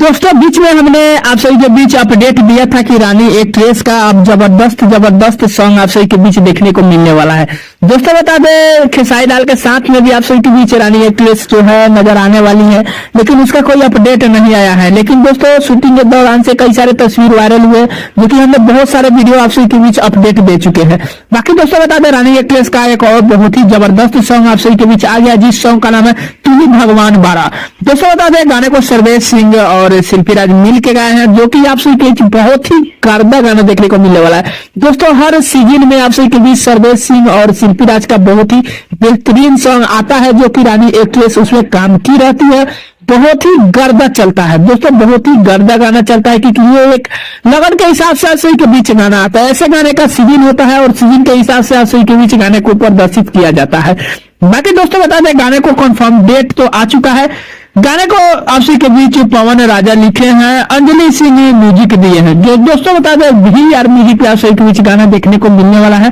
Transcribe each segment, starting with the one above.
दोस्तों बीच में हमने आप सभी के बीच अपडेट दिया था कि रानी एक्ट्रेस का अब जबरदस्त सॉन्ग आप सभी के बीच देखने को मिलने वाला है। दोस्तों बता दें खेसारी लाल के साथ में भी आप सभी के बीच रानी एक्ट्रेस जो है नजर आने वाली है, लेकिन उसका कोई अपडेट नहीं आया है। लेकिन दोस्तों शूटिंग के दौरान से कई सारे तस्वीर वायरल हुए, जो कि हमने बहुत सारे वीडियो आप सभी के बीच अपडेट दे चुके हैं। बाकी दोस्तों बता दें रानी एक्ट्रेस का एक और बहुत ही जबरदस्त सॉन्ग आप सभी के बीच आ गया, जिस सॉन्ग का नाम है तू ही भगवान बारा। दोस्तों बता दें गाने को सर्वेश सिंह और शिल्पी राज मिल के गाए हैं, जो कि आप सभी के बीच बहुत ही कारदा गाना देखने को मिलने वाला है। दोस्तों हर सीजन में आप सभी के बीच सर्वेश सिंह और शिल्पी राज का बहुत ही बेहतरीन सॉन्ग आता है, जो कि रानी एक्ट्रेस उसमें काम की रहती है। बहुत ही गर्दा चलता है दोस्तों, बहुत ही गर्दा गाना चलता है, क्योंकि ये एक लगन के हिसाब से आप सभी के बीच गाना आता है। ऐसे गाने का सीजन होता है और सीजन के हिसाब से आप सभी के बीच गाने को प्रदर्शित किया जाता है। बाकी दोस्तों बता दें गाने को कंफर्म डेट तो आ चुका है। गाने को आप सभी के बीच पवन राजा लिखे हैं, अंजलि सिंह ने म्यूजिक दिए हैं। जो दोस्तों बता दें VR म्यूजिक पे आप सभी के बीच गाना देखने को मिलने वाला है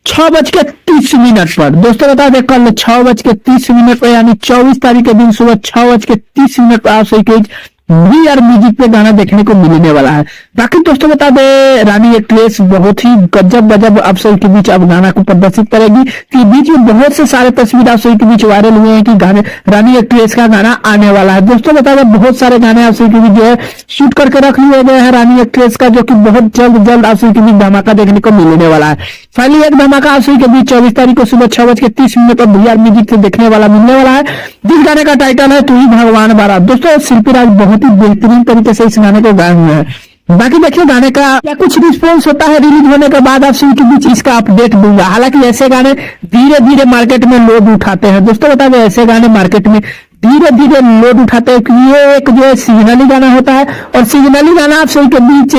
6:30 पर। दोस्तों बता दें कल 6:30 पर यानी 24 तारीख के दिन सुबह 6:30 पर आप सभी के VR म्यूजिक पे गाना देखने को मिलने वाला है। बाकी दोस्तों बता दें रानी एक्ट्रेस बहुत ही गजब आप सभी के बीच अब गाना को प्रदर्शित करेगी, कि बीच में बहुत से सारे तस्वीर आप सभी के बीच वायरल हुए हैं कि गाने रानी एक्ट्रेस का गाना आने वाला है। दोस्तों बता दें बहुत सारे गाने आप सभी के बीच जो है शूट करके रख लिए गए हैं रानी एक्ट्रेस का, जो कि बहुत जल्द आप सभी के बीच धमाका देखने को मिलने वाला है। फाइनली एक धमाका आप सभी के बीच 24 तारीख को सुबह 6:30 पर VR म्यूजिक से देखने वाला मिलने वाला है, जिस गाने का टाइटल है तू ही भगवान बारा। दोस्तों शिल्पी राज बहुत ही बेहतरीन तरीके से इस गाने को गाए हुए हैं। बाकी देखिए गाने का क्या कुछ रिस्पॉन्स होता है रिलीज होने के बाद आप सभी के बीच इसका अपडेट दूंगा। हालांकि ऐसे गाने धीरे धीरे मार्केट में लोग उठाते हैं। दोस्तों बता दें ऐसे गाने मार्केट में धीरे धीरे लोड उठाते हैं, क्योंकि ये एक जो है सीजनली गाना होता है, और सीजनली गाना आप सभी के बीच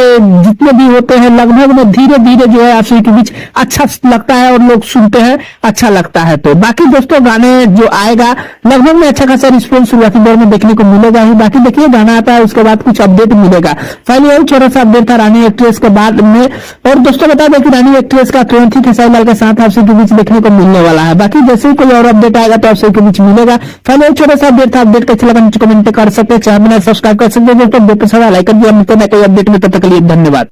जितने भी होते हैं लगभग में धीरे धीरे जो है आप सभी के बीच अच्छा लगता है और लोग सुनते हैं, अच्छा लगता है। तो बाकी दोस्तों गाने जो आएगा लगभग में अच्छा खासा रिस्पॉन्स शुरुआती दौर में देखने को मिलेगा ही। बाकी देखिए गाना आता है उसके बाद कुछ अपडेट मिलेगा। फाइनली यही छोटा सा अपडेट था रानी एक्ट्रेस के बाद में। और दोस्तों बता दें कि रानी एक्ट्रेस का तुरंत ही खेसारी लाल के साथ आप सभी के बीच देखने को मिलने वाला है। बाकी जैसे ही कोई और अपडेट आएगा तो आप सभी के बीच मिलेगा। फाइनली छोटा सा अपडेट था, अपडेट कैसे लगा नीचे कमेंट कर सकते हैं, चैनल सब्सक्राइब कर सकते हैं। दोस्तों लाइक कर दिया, मिलते हैं कोई अपडेट में, तब तक के लिए धन्यवाद।